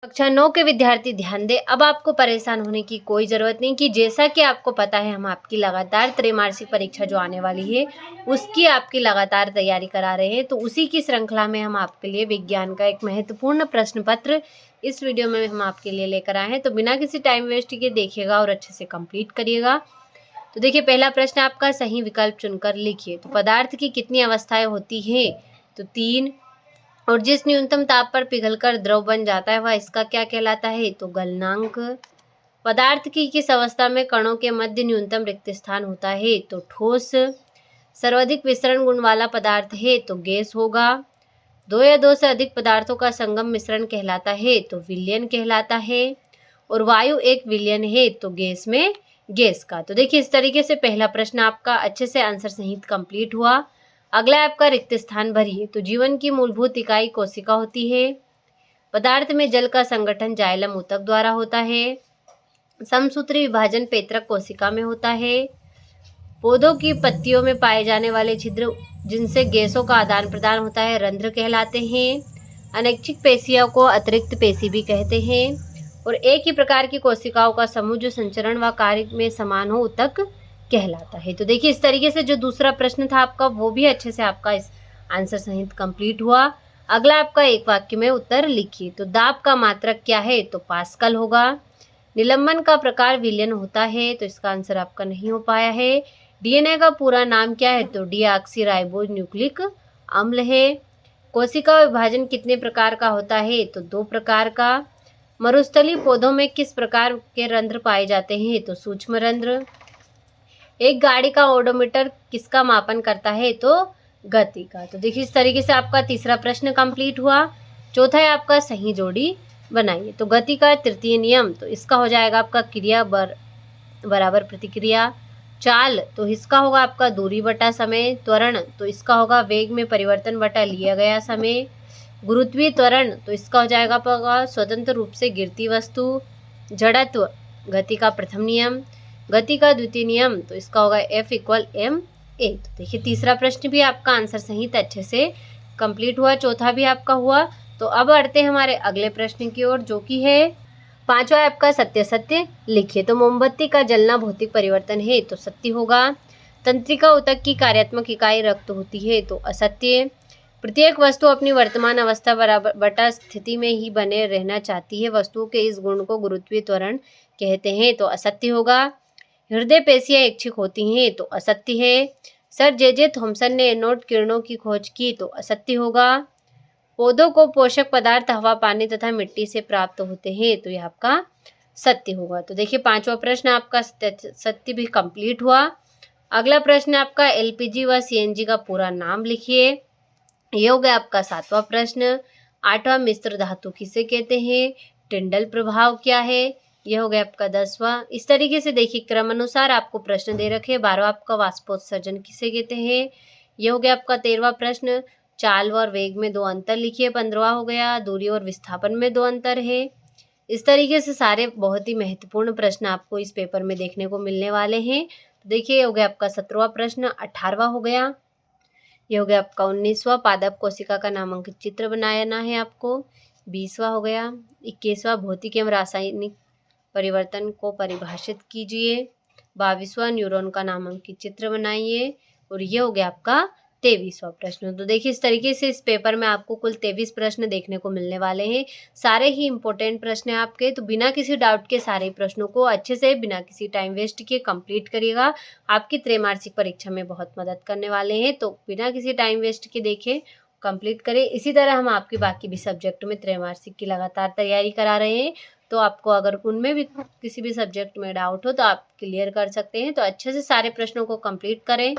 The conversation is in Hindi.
कक्षा 9 के विद्यार्थी ध्यान दें। अब आपको परेशान होने की कोई ज़रूरत नहीं कि जैसा कि आपको पता है हम आपकी लगातार त्रैमासिक परीक्षा जो आने वाली है उसकी आपकी लगातार तैयारी करा रहे हैं। तो उसी की श्रृंखला में हम आपके लिए विज्ञान का एक महत्वपूर्ण प्रश्न पत्र इस वीडियो में हम आपके लिए लेकर आए हैं। तो बिना किसी टाइम वेस्ट के देखिएगा और अच्छे से कंप्लीट करिएगा। तो देखिए, पहला प्रश्न आपका सही विकल्प चुनकर लिखिए। तो पदार्थ की कितनी अवस्थाएं होती हैं? तो 3। और जिस न्यूनतम ताप पर पिघलकर द्रव बन जाता है वह इसका क्या कहलाता है? तो गलनांक। पदार्थ की किस अवस्था में कणों के मध्य न्यूनतम रिक्त स्थान होता है? तो ठोस। सर्वाधिक विसरण गुण वाला पदार्थ है तो गैस होगा। 2 या 2 से अधिक पदार्थों का संगम मिश्रण कहलाता है तो विलयन कहलाता है। और वायु एक विलयन है तो गैस में गैस का। तो देखिए, इस तरीके से पहला प्रश्न आपका अच्छे से आंसर सहित कंप्लीट हुआ। अगला आपका रिक्त स्थान भरिए। तो जीवन की मूलभूत इकाई कोशिका होती है। पदार्थ में जल का संगठन जाइलम ऊतक द्वारा होता है। समसूत्री विभाजन पैतृक कोशिका में होता है। पौधों की पत्तियों में पाए जाने वाले छिद्र जिनसे गैसों का आदान प्रदान होता है रंध्र कहलाते हैं। अनैच्छिक पेशियों को अतिरिक्त पेशी भी कहते हैं। और एक ही प्रकार की कोशिकाओं का समूह जो संचरण व कार्य में समान हो ऊतक कहलाता है। तो देखिए, इस तरीके से जो दूसरा प्रश्न था आपका वो भी अच्छे से आपका इस आंसर सहित कंप्लीट हुआ। अगला आपका एक वाक्य में उत्तर लिखिए। तो दाब का मात्रक क्या है? तो पास्कल होगा। निलंबन का प्रकार विलयन होता है तो इसका आंसर आपका नहीं हो पाया है। डीएनए का पूरा नाम क्या है? तो डीऑक्सी न्यूक्लिक अम्ल है। कोशिका विभाजन कितने प्रकार का होता है? तो 2 प्रकार का। मरुस्थलीय पौधों में किस प्रकार के रंध्र पाए जाते हैं? तो सूक्ष्म रंध्र। एक गाड़ी का ओडोमीटर किसका मापन करता है? तो गति का। तो देखिए, इस तरीके से आपका तीसरा प्रश्न कंप्लीट हुआ। चौथा है आपका सही जोड़ी बनाइए। तो गति का तृतीय नियम तो इसका हो जाएगा आपका क्रिया बराबर प्रतिक्रिया। चाल तो इसका होगा आपका दूरी बटा समय। त्वरण तो इसका होगा वेग में परिवर्तन बटा लिया गया समय। गुरुत्वीय त्वरण तो इसका हो जाएगा आपका स्वतंत्र रूप से गिरती वस्तु। जड़त्व गति का प्रथम नियम। गति का द्वितीय नियम तो इसका होगा F=ma। तो देखिए, तीसरा प्रश्न भी आपका आंसर सहित अच्छे से कंप्लीट हुआ। चौथा भी आपका हुआ। तो अब बढ़ते हैं हमारे अगले प्रश्न की ओर, जो कि है 5वां आपका सत्य सत्य लिखिए। तो मोमबत्ती का जलना भौतिक परिवर्तन है तो सत्य होगा। तंत्रिका ऊतक की कार्यात्मक इकाई रक्त होती है तो असत्य। प्रत्येक वस्तु अपनी वर्तमान अवस्था बराबर बटा स्थिति में ही बने रहना चाहती है। वस्तुओं के इस गुण को गुरुत्वीय त्वरण कहते हैं तो असत्य होगा। हृदय पेशियां ऐच्छिक होती हैं तो असत्य है। सर जे थॉमसन ने एनोड किरणों की खोज की तो असत्य होगा। पौधों को पोषक पदार्थ हवा पानी तथा मिट्टी से प्राप्त होते हैं तो यह आपका सत्य होगा। तो देखिए, 5वां प्रश्न आपका सत्य भी कंप्लीट हुआ। अगला प्रश्न आपका एलपीजी व सीएनजी का पूरा नाम लिखिए। यह हो गया आपका 7वां प्रश्न। 8वां मिश्र धातु किसे कहते हैं? टिंडल प्रभाव क्या है? यह हो गया आपका 10वां। इस तरीके से देखिए, क्रम अनुसार आपको प्रश्न दे रखे। 12वां आपका वाष्पोत्सर्जन किसे कहते हैं? यह हो गया आपका 13वां प्रश्न। चाल और वेग में 2 अंतर लिखिए। 15वां हो गया दूरी और विस्थापन में 2 अंतर है। इस तरीके से सारे बहुत ही महत्वपूर्ण प्रश्न आपको इस पेपर में देखने को मिलने वाले हैं। तो देखिए, ये हो गया आपका 17वां प्रश्न। 18वां हो गया। ये हो गया आपका 19वां। पादप कोशिका का नामांकित चित्र बनाना है आपको। 20वां हो गया। 21वां भौतिक एवं रासायनिक परिवर्तन को परिभाषित कीजिए। 22वां न्यूरॉन का नामांकित चित्र बनाइए। और ये हो गया आपका 23वां प्रश्न। तो देखिए, इस तरीके से इस पेपर में आपको कुल 23 प्रश्न देखने को मिलने वाले हैं। सारे ही इंपॉर्टेंट प्रश्न हैं आपके। तो बिना किसी डाउट के सारे प्रश्नों को अच्छे से बिना किसी टाइम वेस्ट किए कंप्लीट करिएगा। आपकी त्रैमासिक परीक्षा में बहुत मदद करने वाले हैं। तो बिना किसी टाइम वेस्ट के देखें, कंप्लीट करें। इसी तरह हम आपकी बाकी भी सब्जेक्ट में त्रैमासिक की लगातार तैयारी करा रहे हैं। तो आपको अगर उनमें भी किसी भी सब्जेक्ट में डाउट हो तो आप क्लियर कर सकते हैं। तो अच्छे से सारे प्रश्नों को कंप्लीट करें।